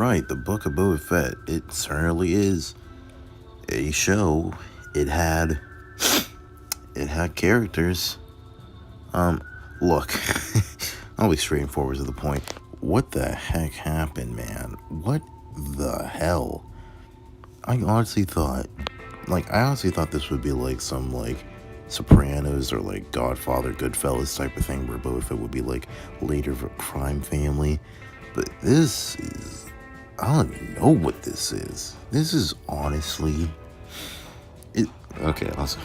Right, the Book of Boba Fett. It certainly is a show. It had it had characters. Um, Look, I'll be straight and forward to the point. What the heck happened, man? What the hell? I honestly thought this would be like some like Sopranos or like Godfather, Goodfellas type of thing, where Boba Fett would be like later of a crime family. But this is, I don't even know what this is. This is honestly, it. Okay, also,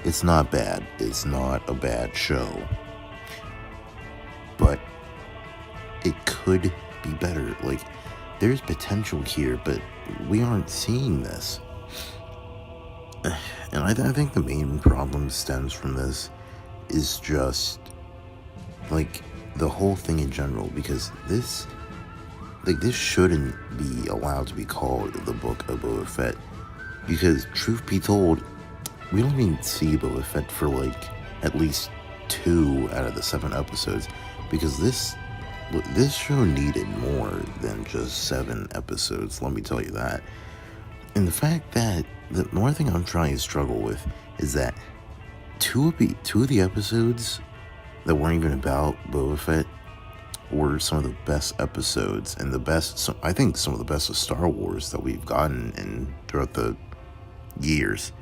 it's not bad. It's not a bad show, but it could be better. Like, there's potential here, but we aren't seeing this. And I think the main problem stems from this is just like the whole thing in general, because this shouldn't be allowed to be called the Book of Boba Fett, because truth be told, we don't even see Boba Fett for like at least 2 out of the 7 episodes, because this show needed more than just 7 episodes, let me tell you that. And the fact that the one thing I'm trying to struggle with is that two of the episodes that weren't even about Boba Fett were some of the best episodes and I think some of the best of Star Wars that we've gotten in throughout the years,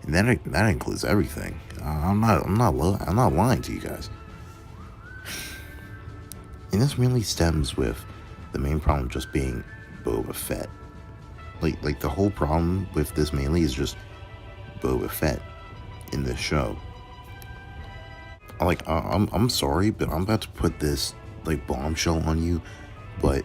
and that includes everything. I'm not lying to you guys, and this really stems with the main problem just being Boba Fett. Like the whole problem with this mainly is just Boba Fett in this show. I'm sorry, but I'm about to put this like bombshell on you. But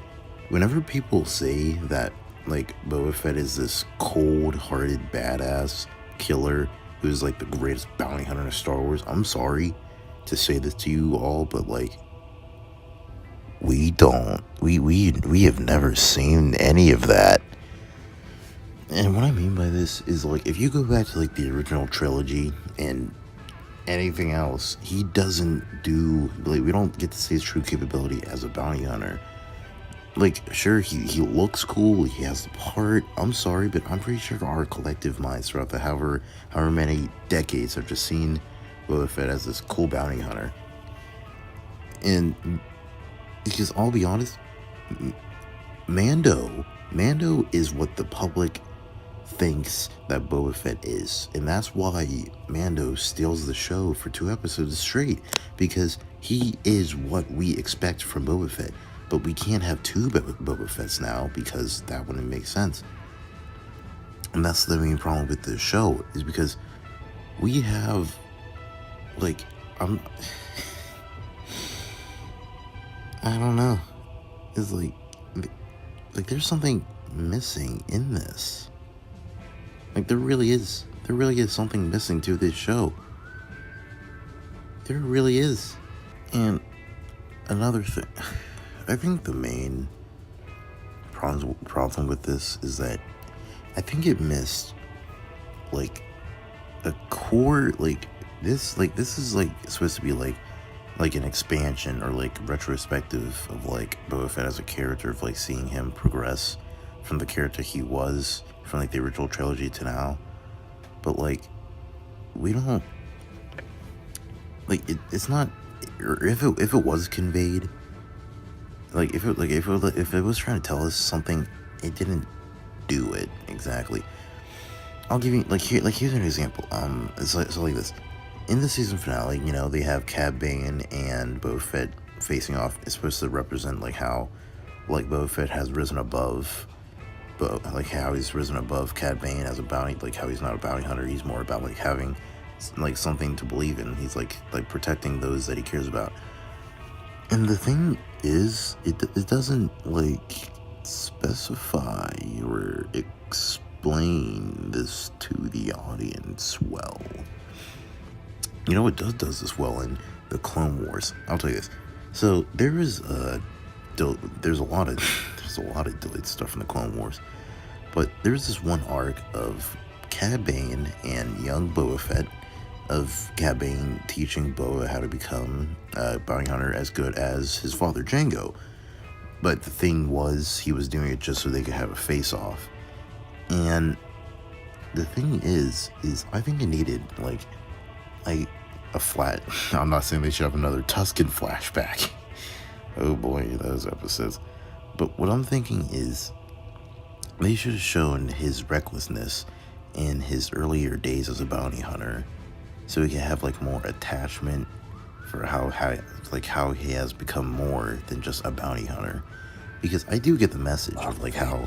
whenever people say that like Boba Fett is this cold-hearted badass killer who's like the greatest bounty hunter in Star Wars, I'm sorry to say this to you all, but like we have never seen any of that. And what I mean by this is, like, if you go back to like the original trilogy and anything else, he doesn't do, like, we don't get to see his true capability as a bounty hunter. Like, sure, he looks cool, he has the part, I'm sorry, but I'm pretty sure our collective minds throughout the however many decades have just seen Boba Fett as this cool bounty hunter. And because I'll be honest, Mando is what the public thinks that Boba Fett is, and that's why Mando steals the show for 2 episodes straight, because he is what we expect from Boba Fett. But we can't have 2 Boba Fetts now, because that wouldn't make sense. And that's the main problem with this show, is because we have like I don't know, it's like there's something missing in this. Like, there really is something missing to this show. There really is. And another thing, I think the main problem with this is that I think it missed like a core, this is like supposed to be like an expansion or like retrospective of like Boba Fett as a character, of like seeing him progress from the character he was from like the original trilogy to now. But like, we don't, like, it's not, or if it was conveyed, like if it was trying to tell us something, it didn't do it exactly. I'll give you here's an example. So like this. In the season finale, you know, they have Cad Bane and Boba Fett facing off. It's supposed to represent like how like Boba Fett has risen above, but like how he's risen above Cad Bane as a bounty, like how he's not a bounty hunter, he's more about like having like something to believe in. He's like protecting those that he cares about. And the thing is, it doesn't like specify or explain this to the audience well. You know what does this well in the Clone Wars? I'll tell you this. So there's a lot of delayed stuff in the Clone Wars, but there's this one arc of Cad Bane and young Boba Fett, of Cad Bane teaching Boba how to become a bounty hunter as good as his father Jango. But the thing was, he was doing it just so they could have a face-off. And the thing is I think it needed, like a flat... I'm not saying they should have another Tusken flashback. Oh boy, those episodes. But what I'm thinking is, they should have shown his recklessness in his earlier days as a bounty hunter, so we can have like more attachment for how he has become more than just a bounty hunter. Because I do get the message of like how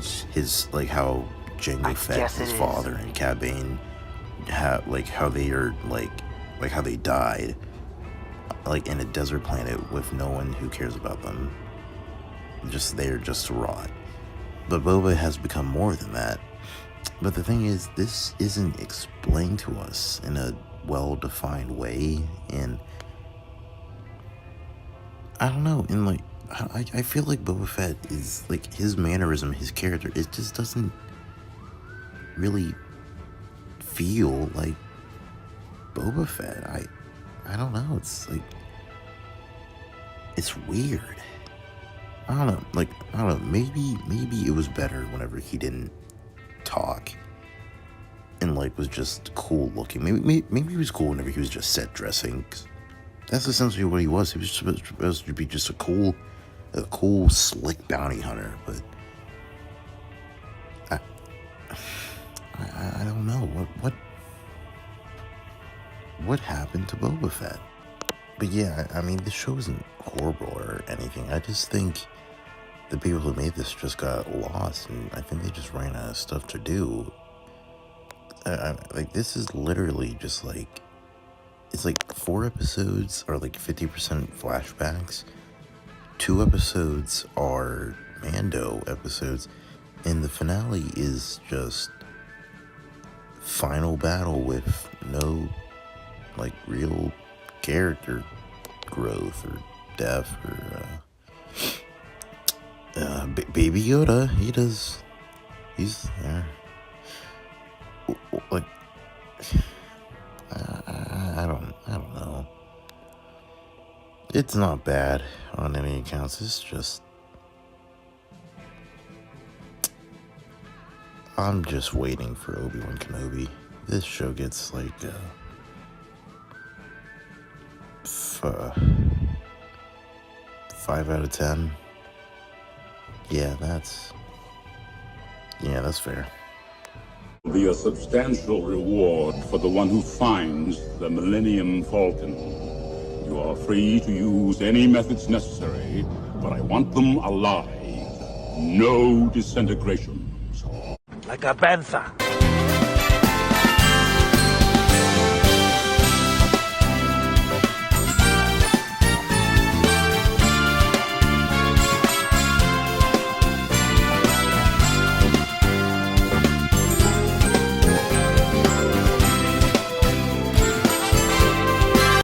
Jango Fett, his father, and Cad Bane, how they are like how they died, like in a desert planet with no one who cares about them. They're just to rot. But Boba has become more than that. But the thing is, this isn't explained to us in a well-defined way, and I don't know, and like, I feel like Boba Fett is, like, his mannerism, his character, it just doesn't really feel like Boba Fett. I don't know, it's like, it's weird. I don't know, maybe it was better whenever he didn't talk and like was just cool looking. Maybe he was cool whenever he was just set dressing. That's essentially what he was. He was supposed to be just a cool, slick bounty hunter. But I don't know what happened to Boba Fett. But yeah, I mean, this show isn't horrible or anything. I just think the people who made this just got lost, and I think they just ran out of stuff to do. Like, this is literally just like, it's like 4 episodes are like 50% flashbacks, 2 episodes are Mando episodes, and the finale is just final battle with no like real character growth or depth or Baby Yoda, he's like, I don't know. It's not bad on any accounts. It's just, I'm just waiting for Obi-Wan Kenobi. This show gets like 5 out of 10. Yeah, that's fair. Be a substantial reward for the one who finds the Millennium Falcon. You are free to use any methods necessary, but I want them alive. No disintegrations. Like a panther.